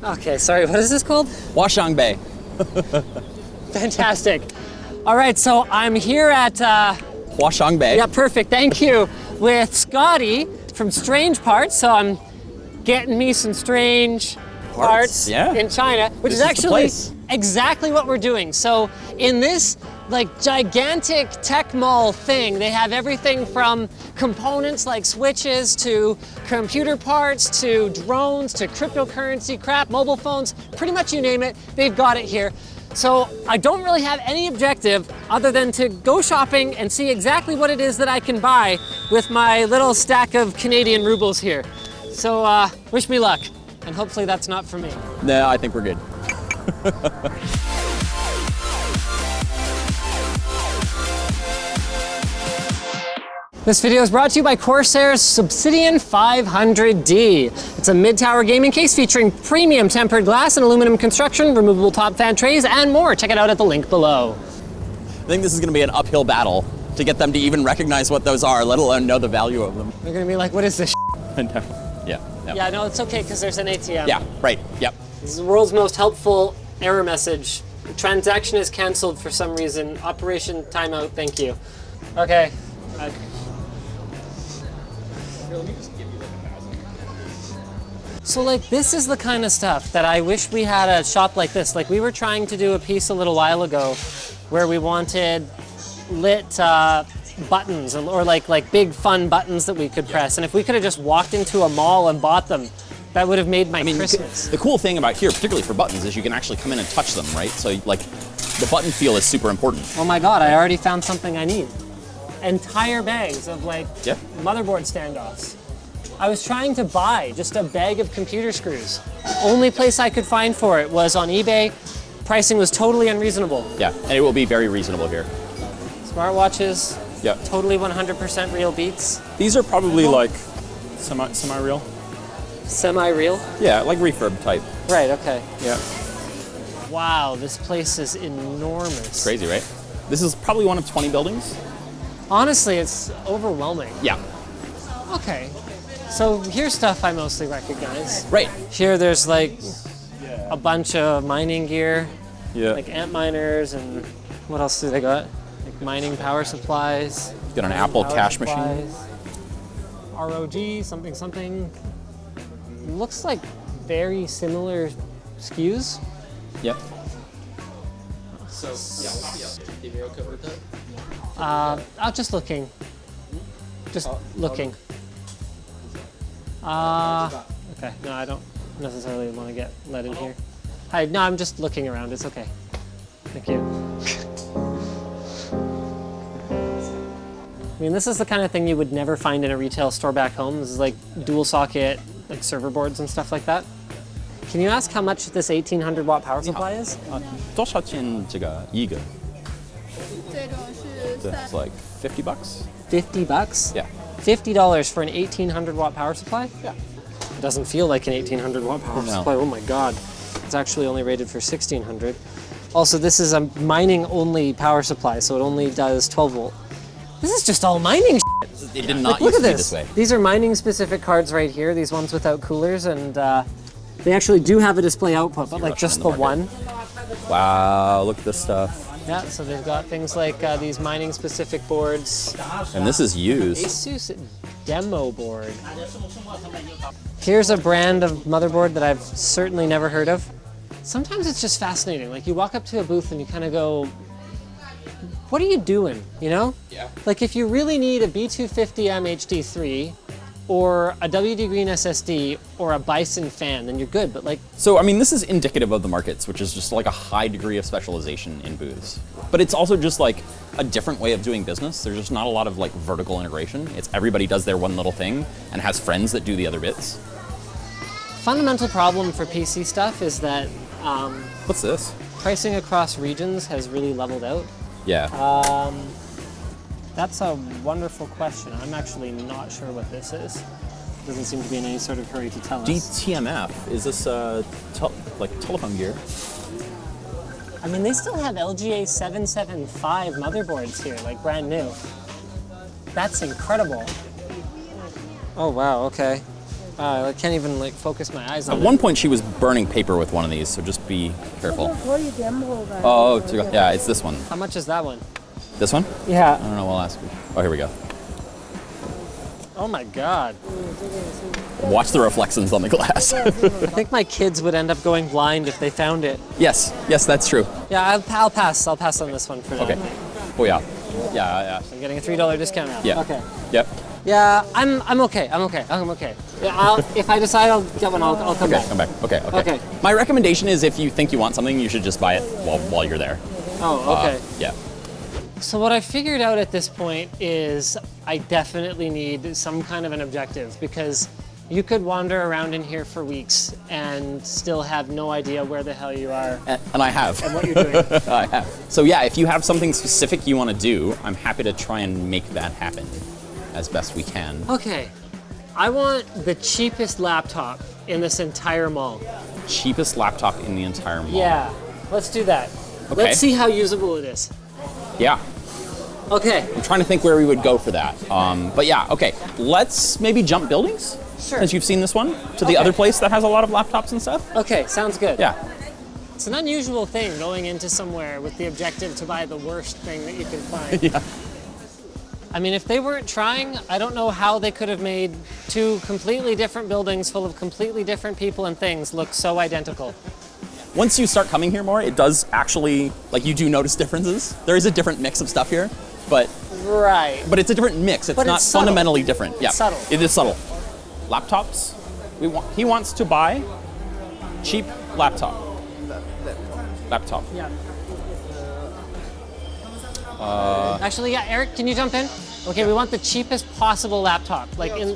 Okay, sorry, what is this called? Hwaseong-bae. Fantastic. All right, so I'm here at... Hwaseong-bae. Yeah, perfect, thank you. With Scotty from Strange Parts, so I'm getting me some strange parts in China, which is actually exactly what we're doing. So in this like gigantic tech mall thing, they have everything from components like switches to computer parts to drones to cryptocurrency crap, mobile phones, pretty much you name it, they've got it here. So I don't really have any objective other than to go shopping and see exactly what it is that I can buy with my little stack of Canadian rubles here. So wish me luck, and hopefully that's not for me. No, I think we're good. This video is brought to you by CORSAIR's Obsidian 500D. It's a mid-tower gaming case featuring premium tempered glass and aluminum construction, removable top fan trays, and more. Check it out at the link below. I think this is going to be an uphill battle to get them to even recognize what those are, let alone know the value of them. They're going to be like, what is this? Yeah. Yeah, no, it's okay because there's an ATM. Yeah, right, yep. This is the world's most helpful error message. The transaction is canceled for some reason. Operation timeout, thank you. Okay. So like this is the kind of stuff that I wish we had a shop like this. Like we were trying to do a piece a little while ago where we wanted lit buttons or like big fun buttons that we could press. And if we could have just walked into a mall and bought them, that would have made my Christmas. The cool thing about here, particularly for buttons, is you can actually come in and touch them, right? So like the button feel is super important. Oh my God, I already found something I need. Entire bags of like motherboard standoffs. I was trying to buy just a bag of computer screws. Only place I could find for it was on eBay. Pricing was totally unreasonable. Yeah, and it will be very reasonable here. Smartwatches, totally 100% real beats. These are probably like semi-real. Semi-real? Yeah, like refurb type. Right, okay. Yeah. Wow, this place is enormous. It's crazy, right? This is probably one of 20 buildings. Honestly, it's overwhelming. Yeah. Okay. So here's stuff I mostly recognize. Right. Here there's like a bunch of mining gear. Yeah. Like ant miners and what else do they got? Like mining power supplies. Got an Apple cash machine. ROG, something. Looks like very similar SKUs. Yep. So, I'm just looking. Looking. Okay, no, I don't necessarily want to get let in here. Hi, no, I'm just looking around, it's okay. Thank you. I mean, this is the kind of thing you would never find in a retail store back home. This is like dual socket, like server boards and stuff like that. Can you ask how much this 1800 watt power supply is? 多少钱这个一个？It's like $50. $50? Yeah. $50 for an 1800 watt power supply? Yeah. It doesn't feel like an 1800 watt power supply. Oh my God. It's actually only rated for 1600. Also, this is a mining only power supply, so it only does 12 volt. This is just all mining shit. It did not used to be this way. These are mining specific cards right here, these ones without coolers, and they actually do have a display output, but like just the one. Wow, look at this stuff. Yeah, so they've got things like these mining specific boards. And this is used. Asus demo board. Here's a brand of motherboard that I've certainly never heard of. Sometimes it's just fascinating. Like you walk up to a booth and you kind of go, what are you doing, you know? Yeah. Like if you really need a B250M HD3 or a WD Green SSD or a Bison fan, then you're good, but like... So, I mean, this is indicative of the markets, which is just like a high degree of specialization in booths. But it's also just like a different way of doing business. There's just not a lot of like vertical integration. It's everybody does their one little thing and has friends that do the other bits. Fundamental problem for PC stuff is that... What's this? Pricing across regions has really leveled out. Yeah. That's a wonderful question. I'm actually not sure what this is. Doesn't seem to be in any sort of hurry to tell us. DTMF, is this like telephone gear? I mean, they still have LGA 775 motherboards here, like brand new. That's incredible. Oh wow, okay. I can't even like focus my eyes on At it. one point, she was burning paper with one of these, so just be careful. Oh, yeah, it's this one. How much is that one? This one? Yeah. I don't know, we'll ask. Oh, here we go. Oh my God. Watch the reflections on the glass. I think my kids would end up going blind if they found it. Yes, that's true. Yeah, I'll pass. I'll pass on this one for now. Okay. Oh, yeah. Yeah. I'm getting a $3 discount now. Yeah. Okay. Yep. Yeah, I'm okay. I'm okay. Yeah, if I decide I'll get one, I'll come back. Come back. Okay. Okay. My recommendation is if you think you want something, you should just buy it while you're there. Oh, okay. Yeah. So what I figured out at this point is I definitely need some kind of an objective, because you could wander around in here for weeks and still have no idea where the hell you are. And I have. And what you're doing. I have. So yeah, if you have something specific you want to do, I'm happy to try and make that happen as best we can. Okay, I want the cheapest laptop in this entire mall. Cheapest laptop in the entire mall. Yeah, let's do that. Okay. Let's see how usable it is. Yeah. Okay. I'm trying to think where we would go for that. But yeah, okay. Let's maybe jump buildings. Sure. Since you've seen this one, to the other place that has a lot of laptops and stuff. Okay, sounds good. Yeah. It's an unusual thing going into somewhere with the objective to buy the worst thing that you can find. Yeah. I mean, if they weren't trying, I don't know how they could have made two completely different buildings full of completely different people and things look so identical. Once you start coming here more, it does actually, like, you do notice differences. There is a different mix of stuff here, but it's a different mix. It's not fundamentally different. It's subtle. It is subtle. Laptops. He wants to buy cheap laptop. Yeah. Actually, yeah, Eric, can you jump in? Okay, we want the cheapest possible laptop. Like in.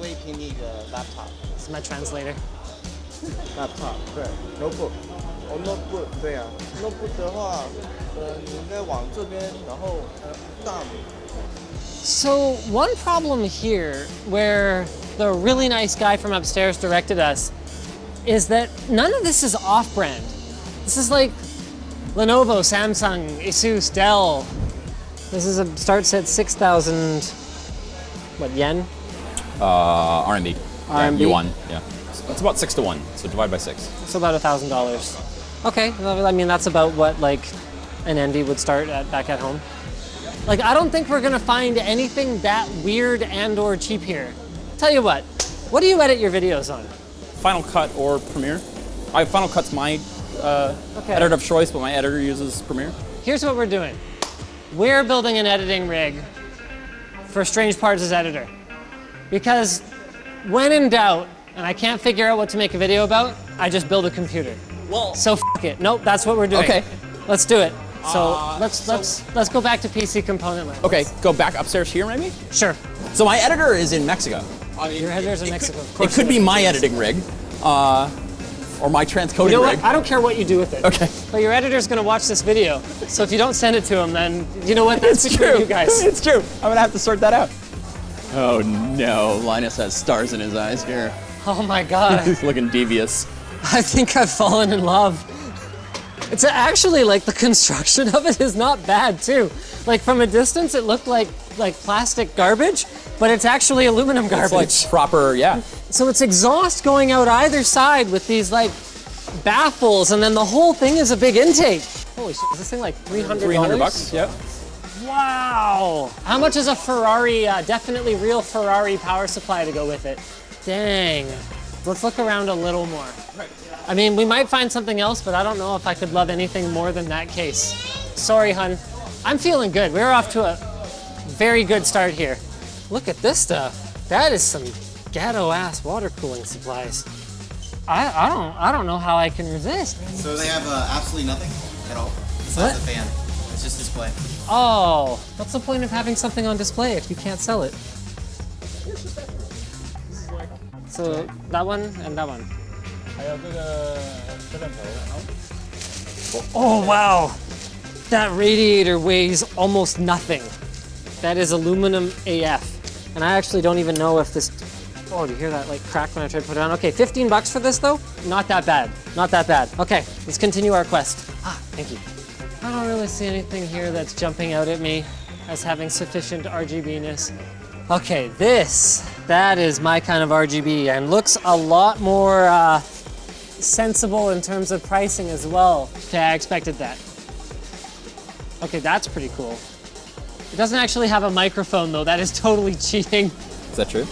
laptop. This is my translator. laptop 对 notebook notebook 对啊 notebook 的话你应该往这边然后大拇 So one problem here, where the really nice guy from upstairs directed us, is that none of this is off-brand. This is like Lenovo, Samsung, Asus, Dell. This is starts at 6,000, what, yen? RMB. RMB. Yuan. Yeah. It's about 6 to 1. So divide by 6. So about $1,000. Okay, I mean that's about what like an Envy would start at back at home. Like I don't think we're gonna find anything that weird and/or cheap here. Tell you what do you edit your videos on? Final Cut or Premiere. Final Cut's my editor of choice, but my editor uses Premiere. Here's what we're doing. We're building an editing rig for Strange Parts' editor. Because when in doubt, and I can't figure out what to make a video about, I just build a computer. Well, So it. Nope, that's what we're doing. Okay. Let's do it. So let's go back to PC component land. okay, go back upstairs here maybe? Sure. So my editor is in Mexico. Your editor's in Mexico. Of It course could be my editing rig, or my transcoding You know rig. what? I don't care what you do with it. Okay. But your editor's gonna watch this video. So if you don't send it to him, then you know what? That's It's between true. you guys. It's true. I'm gonna have to sort that out. Oh no, Linus has stars in his eyes here. Oh my God. He's looking devious. I think I've fallen in love. It's actually like the construction of it is not bad too. Like from a distance, it looked like plastic garbage, but it's actually aluminum garbage. It's like proper, yeah. So it's exhaust going out either side with these like baffles, and then the whole thing is a big intake. Holy shit, is this thing like $300? $300, yep. Wow. How much is a Ferrari, definitely real Ferrari power supply to go with it? Dang. Let's look around a little more. I mean, we might find something else, but I don't know if I could love anything more than that case. Sorry, hun. I'm feeling good. We're off to a very good start here. Look at this stuff. That is some ghetto-ass water cooling supplies. I don't know how I can resist. So they have absolutely nothing at all. Besides the fan. It's just display. Oh, what's the point of having something on display if you can't sell it? So that one and that one. Oh wow, that radiator weighs almost nothing. That is aluminum AF. And I actually don't even know if this, oh, do you hear that like crack when I try to put it on? Okay, 15 bucks for this though? Not that bad, not that bad. Okay, let's continue our quest. Ah, thank you. I don't really see anything here that's jumping out at me as having sufficient RGB-ness. Okay, this That is my kind of RGB and looks a lot more sensible in terms of pricing as well. Okay, I expected that. Okay, that's pretty cool. It doesn't actually have a microphone though. That is totally cheating. Is that true?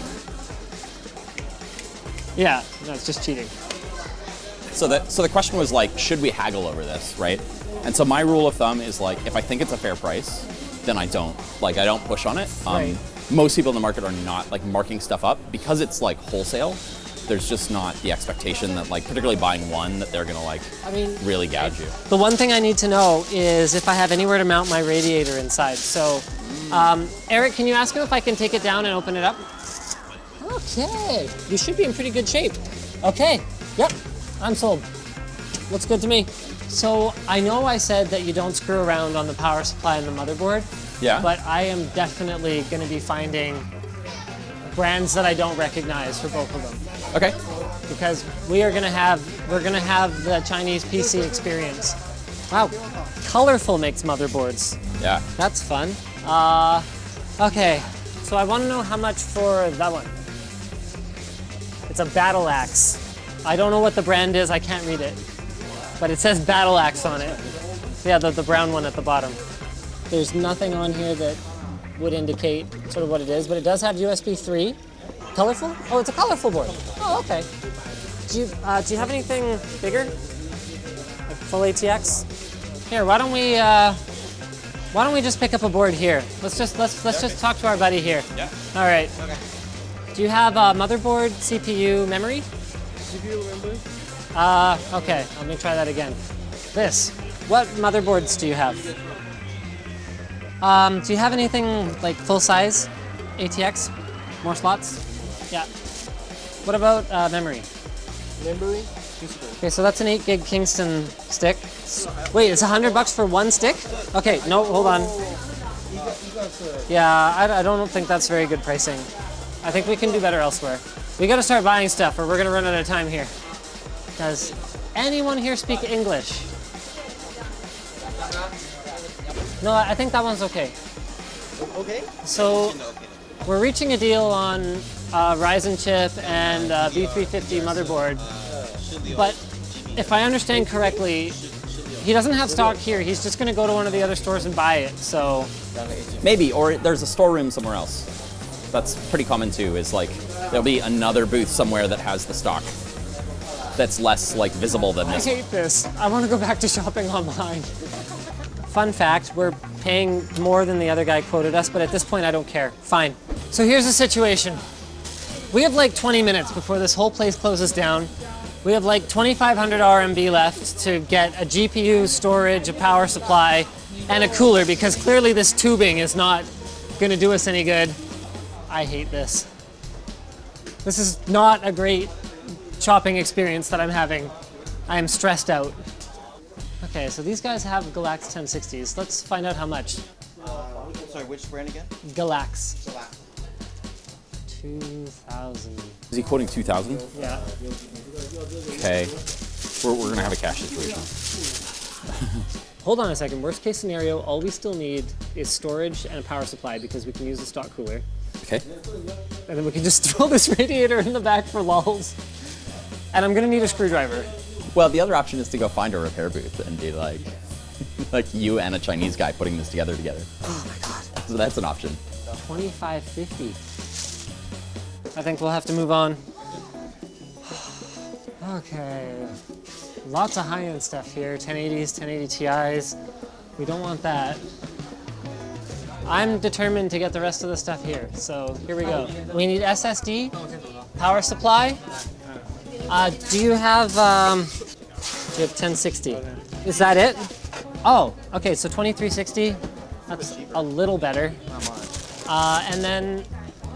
Yeah, no, it's just cheating. So the question was like, should we haggle over this, right? And so my rule of thumb is like, if I think it's a fair price, then I don't push on it. Right. Most people in the market are not like marking stuff up because it's like wholesale. There's just not the expectation that like, particularly buying one, that they're gonna like really gouge you. The one thing I need to know is if I have anywhere to mount my radiator inside. So, Eric, can you ask him if I can take it down and open it up? Okay, you should be in pretty good shape. Okay, yep, I'm sold. Looks good to me. So I know I said that you don't screw around on the power supply and the motherboard. Yeah. But I am definitely going to be finding brands that I don't recognize for both of them. Okay. Because we're going to have the Chinese PC experience. Wow, Colorful makes motherboards. Yeah. That's fun. Okay, so I want to know how much for that one. It's a battle axe. I don't know what the brand is, I can't read it. But it says battle axe on it. Yeah, the brown one at the bottom. There's nothing on here that would indicate sort of what it is, but it does have USB 3. Colorful? Oh, it's a colorful board. Oh, okay. Do you have anything bigger? Like full ATX? Here, why don't we just pick up a board here? Let's just talk to our buddy here. Yeah. All right. Okay. Do you have a motherboard, CPU, memory? CPU memory? Okay, let me try that again. This. What motherboards do you have? Do you have anything like full size? ATX? More slots? Yeah. What about memory? Memory? Okay, so that's an 8 gig Kingston stick. Wait, it's $100 for one stick? Okay, no, hold on. Yeah, I don't think that's very good pricing. I think we can do better elsewhere. We gotta start buying stuff or we're gonna run out of time here. Does anyone here speak English? No, I think that one's okay. Okay. So we're reaching a deal on Ryzen chip and B350 motherboard, but if I understand correctly, he doesn't have stock here. He's just gonna go to one of the other stores and buy it, so. Maybe, or there's a storeroom somewhere else. That's pretty common too, is like, there'll be another booth somewhere that has the stock that's less like visible than I this. hate this. I want to go back to shopping online. Fun fact, we're paying more than the other guy quoted us, but at this point I don't care. Fine. So here's the situation. We have like 20 minutes before this whole place closes down. We have like 2,500 RMB left to get a GPU, storage, a power supply, and a cooler, because clearly this tubing is not gonna do us any good. I hate this. This is not a great shopping experience that I'm having. I am stressed out. Okay, so these guys have Galax 1060s. Let's find out how much. Sorry, which brand again? Galax. 2,000. Is he quoting 2,000? Yeah. Okay. We're gonna have a cash situation. Hold on a second. Worst case scenario, all we still need is storage and a power supply because we can use the stock cooler. Okay. And then we can just throw this radiator in the back for lulz. And I'm gonna need a screwdriver. Well, the other option is to go find a repair booth and be like, like you and a Chinese guy putting this together. Oh my God. So that's an option. 2550. I think we'll have to move on. Okay. Lots of high-end stuff here. 1080s, 1080 Ti's. We don't want that. I'm determined to get the rest of the stuff here. So here we go. We need SSD, power supply. Do you have 1060? Is that it? Oh, okay, so 2360. That's a little better. And then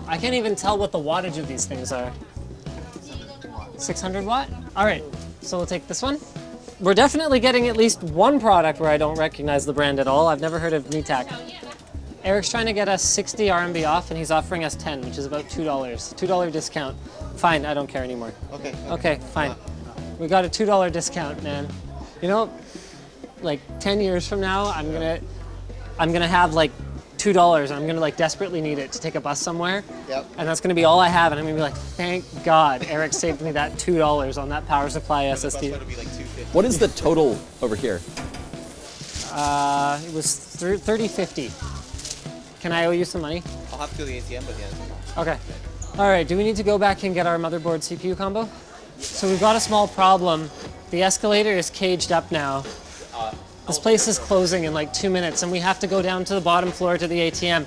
I can't even tell what the wattage of these things are. 600 watt? All right, so we'll take this one. We're definitely getting at least one product where I don't recognize the brand at all. I've never heard of Nitac. Eric's trying to get us 60 RMB off and he's offering us 10, which is about $2. $2 discount. Fine, I don't care anymore. Okay. Okay, fine. We got a $2 discount, man. You know, like 10 years from now, I'm gonna have like $2 and I'm gonna like desperately need it to take a bus somewhere. Yep. And that's gonna be all I have, and I'm gonna be like, thank God Eric saved me that $2 on that power supply SSD. Would be like 250. What is the total over here? It was $30.50. Can I owe you some money? I'll have to go to the ATM by the end. Okay. All right, do we need to go back and get our motherboard CPU combo? So we've got a small problem. The escalator is caged up now. This place is closing in like 2 minutes and we have to go down to the bottom floor to the ATM.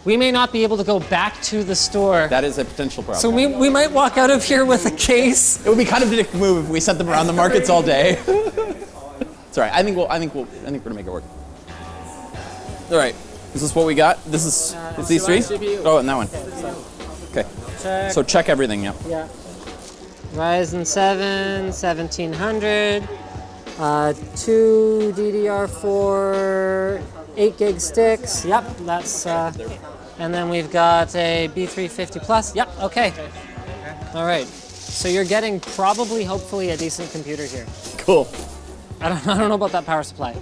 We may not be able to go back to the store. That is a potential problem. So we might walk out of here with a case. It would be kind of a dick move if we sent them around the markets all day. It's all right. I think we're gonna make it work. All right. Is this what we got? This is it's these three? CPU. Oh, and that one. Okay. Check. So check everything. Yeah. Yeah. Ryzen 7, 1700, 2 DDR4, 8 gig sticks. Yep, that's, and then we've got a B350 Plus. Yep, okay. All right. So you're getting probably, hopefully, a decent computer here. Cool. I don't know about that power supply.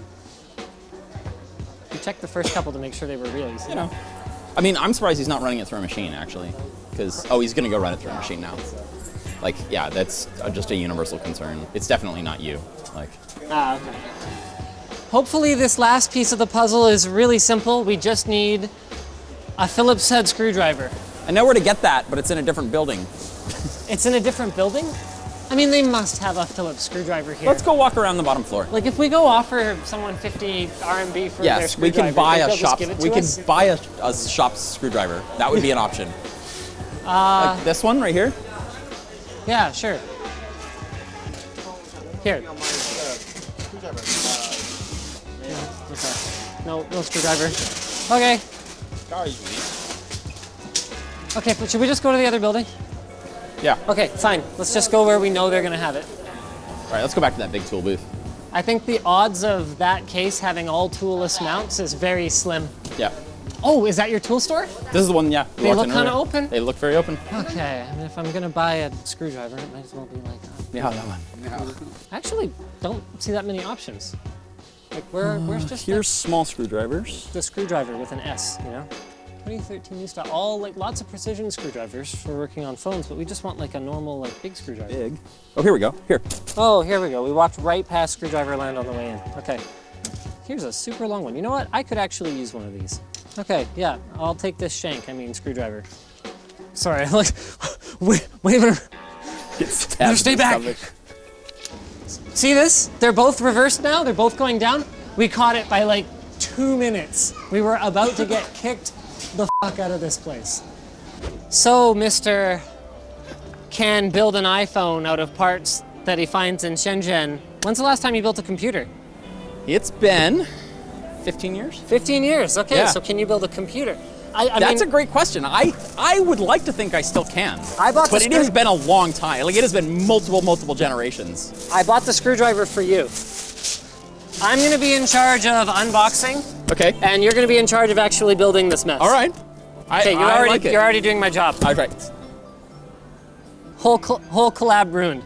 You checked the first couple to make sure they were real. You know. I mean, I'm surprised he's not running it through a machine actually, because he's gonna go run it through a machine now. Like, yeah, that's just a universal concern. It's definitely not you. Like. Ah, okay. Hopefully this last piece of the puzzle is really simple. We just need a Phillips head screwdriver. I know where to get that, but it's in a different building. It's in a different building? I mean, they must have a Phillips screwdriver here. Let's go walk around the bottom floor. Like, if we go offer someone 50 RMB for their Yes, we screwdriver, can buy you a think they'll shop. just give it to We can us? buy a shop screwdriver. That would be an option. Like this one right here. Yeah, sure. Here. No screwdriver. Okay. Okay, but should we just go to the other building? Yeah. Okay, fine. Let's just go where we know they're gonna have it. All right, let's go back to that big tool booth. I think the odds of that case having all toolless mounts is very slim. Yeah. Oh, is that your tool store? This is the one, yeah. They look kind of open? They look very open. Okay, I mean, if I'm gonna buy a screwdriver, it might as well be like Yeah, that one. I actually don't see that many options. Like, where's just Here's small screwdrivers. the screwdriver with an S, you know? 2013 used to all, like, lots of precision screwdrivers for working on phones, but we just want, like, a normal, like, big screwdriver. Big. Oh, here we go. Here. Oh, here we go. We walked right past screwdriver land on the way in. Okay. Here's a super long one. You know what? I could actually use one of these. Okay, yeah, I'll take this screwdriver. Sorry, like, wait a minute. Stay back. See this? They're both reversed now. They're both going down. We caught it by like 2 minutes. We were about to get kicked the fuck out of this place. So, Mr. can build an iPhone out of parts that he finds in Shenzhen. When's the last time you built a computer? It's been 15 years. 15 years. Okay, Yeah. so can you build a computer? That's a great question. I would like to think I still can. But it has been a long time. Like, it has been multiple generations. I bought the screwdriver for you. I'm gonna be in charge of unboxing. Okay. And you're gonna be in charge of actually building this mess. All right. Okay, you're already doing my job. All right. Whole collab ruined.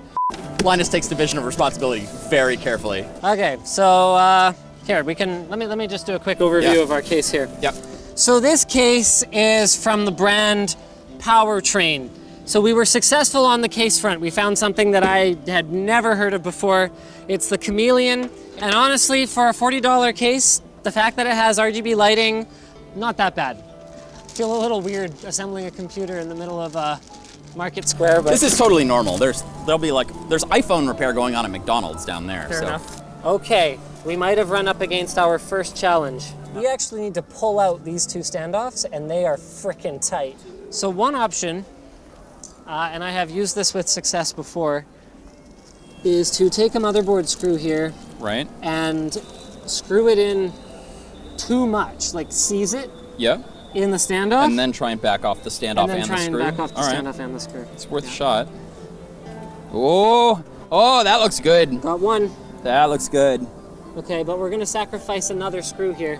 Linus takes division of responsibility very carefully. Okay, so here let me just do a quick overview of our case here. Yep. So this case is from the brand Powertrain. So we were successful on the case front. We found something that I had never heard of before. It's the Chameleon, and honestly, for a $40 case, the fact that it has RGB lighting, not that bad. Feel a little weird assembling a computer in the middle of a market square, but This is totally normal. There's iPhone repair going on at McDonald's down there. fair enough. Okay, we might have run up against our first challenge. We actually need to pull out these two standoffs, and they are frickin' tight. So one option, and I have used this with success before, is to take a motherboard screw here Right. and screw it in too much, like seize it Yeah. in the standoff, And then try and back off the standoff and then and try the and screw. back off the All right. standoff and the screw. It's worth a shot. Oh, that looks good. Got one. That looks good. Okay, but we're gonna sacrifice another screw here.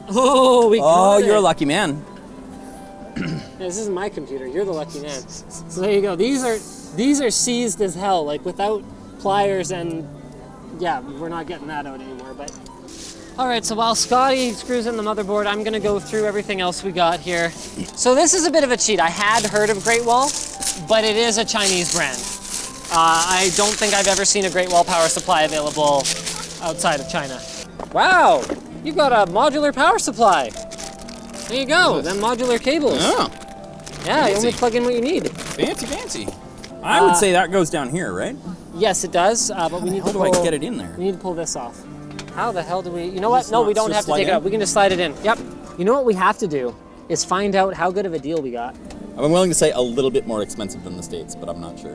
Oh, we got it. You're a lucky man. This isn't my computer. You're the lucky man. So there you go. These are seized as hell, like without pliers, and yeah, we're not getting that out anymore. But All right, so while Scotty screws in the motherboard, I'm gonna go through everything else we got here. So this is a bit of a cheat. I had heard of Great Wall, but it is a Chinese brand. I don't think I've ever seen a Great Wall power supply available outside of China. Wow, you've got a modular power supply. There you go, them modular cables. Oh. Yeah, you only plug in what you need. Fancy, fancy. I would say that goes down here, right? Yes, it does, but we need to pull... How do I get it in there? We need to pull this off. How the hell do we... You know what? No, we don't have to take it out. We can just slide it in. Yep. You know what we have to do is find out how good of a deal we got. I'm willing to say a little bit more expensive than the States, but I'm not sure.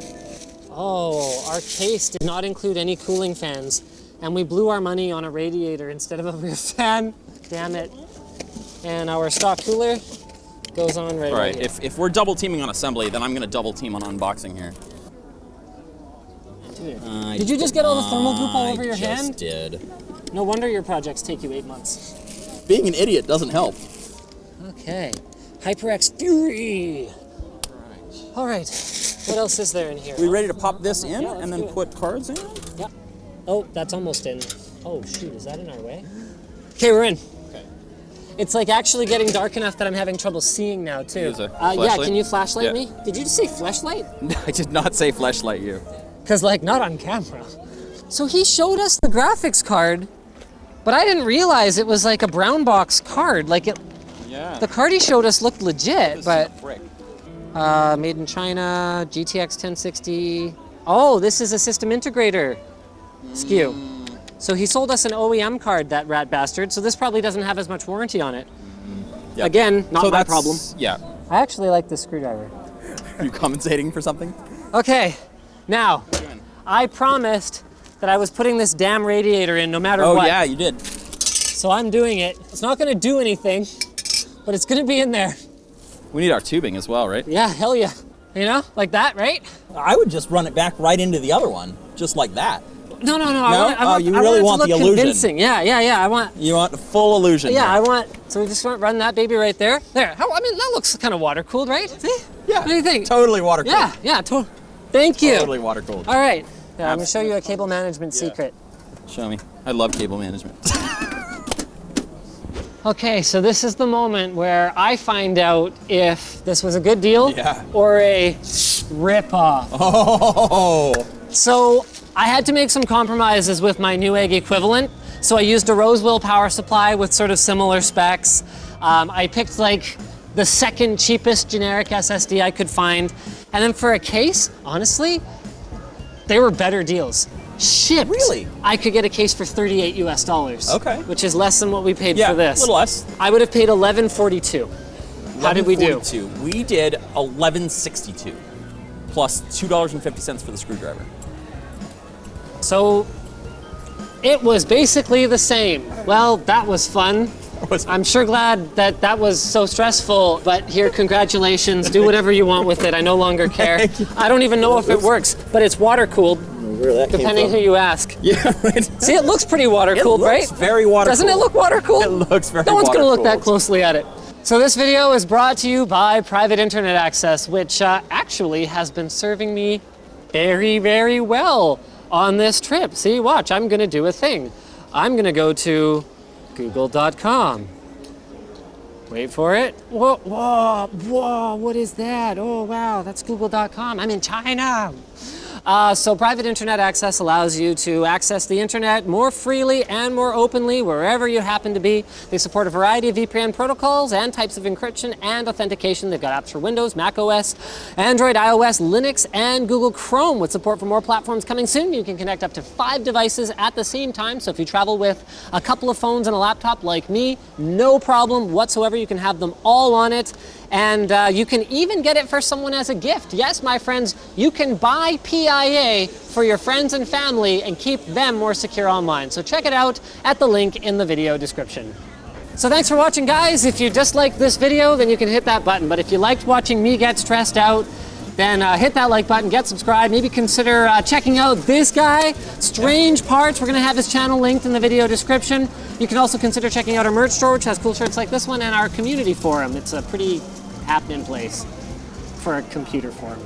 Oh, our case did not include any cooling fans, and we blew our money on a radiator instead of a rear fan. Damn it. And our stock cooler goes on right All right, here. if we're double teaming on assembly, then I'm going to double team on unboxing here. Did you just get all the thermal goop all over your hand? I just did. No wonder your projects take you 8 months. Being an idiot doesn't help. Okay. HyperX Fury. All right. What else is there in here? We ready to pop this in Yeah, and then let's do put cards in? Yep. Oh, that's almost in. Oh, shoot. Is that in our way? Okay, we're in. Okay. It's like actually getting dark enough that I'm having trouble seeing now, too. Use a Yeah, flashlight? can you flashlight Yeah. me? Did you just say flashlight? I did not say flashlight you. Because, like, not on camera. So he showed us the graphics card, but I didn't realize it was like a brown box card. Like, Yeah. the card he showed us looked legit, but... Frick. Made in China, GTX 1060. Oh, this is a system integrator SKU. So he sold us an OEM card, that rat bastard, so this probably doesn't have as much warranty on it. Yep. Again, not So my that's problem. Yeah. I actually like this screwdriver. Are you compensating for something? Okay, now, I promised that I was putting this damn radiator in no matter what. Oh yeah, you did. So I'm doing it. It's not gonna do anything, but it's gonna be in there. We need our tubing as well, right? Yeah, hell yeah. You know, like that, right? I would just run it back right into the other one, just like that. No. No? You I really it want to the look illusion. convincing. Yeah. I want. You want the full illusion. Yeah, here. So we just want to run that baby right there. There. I mean, that looks kind of water cooled, right? See? Yeah. What do you think? Totally water cooled. Yeah. Thank you. Totally water cooled. All right. Yeah, I'm gonna show you a cable management secret. Show me. I love cable management. Okay, so this is the moment where I find out if this was a good deal Yeah. or a rip-off. Oh. So I had to make some compromises with my Newegg equivalent. So I used a Roseville power supply with sort of similar specs. I picked like the second cheapest generic SSD I could find. And then for a case, honestly, they were better deals. Shipped. Really? I could get a case for $38 US. Okay. Which is less than what we paid Yeah, for this. a little less. I would have paid $11.42. How did we do? $11.42. We did $11.62 plus $2.50 for the screwdriver. So it was basically the same. Well, that was fun. I'm sure glad that that was so stressful, but here, congratulations. Do whatever you want with it. I no longer care. I don't even know if it works, but it's water cooled, depending who you ask. Yeah, right. See, it looks pretty water cooled, right? It looks very water Doesn't it look water cooled? It looks very No one's going to look that water-cooled. closely at it. So this video is brought to you by Private Internet Access, which actually has been serving me very, very well on this trip. See, watch, I'm going to do a thing. I'm going to go to google.com. Wait for it. Whoa, what is that? Oh, wow, that's google.com. I'm in China. So private internet access allows you to access the internet more freely and more openly wherever you happen to be. They support a variety of VPN protocols and types of encryption and authentication. They've got apps for Windows, Mac OS, Android, iOS, Linux, and Google Chrome with support for more platforms coming soon. You can connect up to 5 devices at the same time. So if you travel with a couple of phones and a laptop like me, no problem whatsoever. You can have them all on it. And you can even get it for someone as a gift. Yes, my friends, you can buy PIA for your friends and family and keep them more secure online. So check it out at the link in the video description. So thanks for watching, guys. If you disliked this video, then you can hit that button. But if you liked watching me get stressed out, then hit that like button, get subscribed, maybe consider checking out this guy, Strange Parts. We're gonna have his channel linked in the video description. You can also consider checking out our merch store, which has cool shirts like this one, and our community forum. It's a pretty happening place for a computer forum.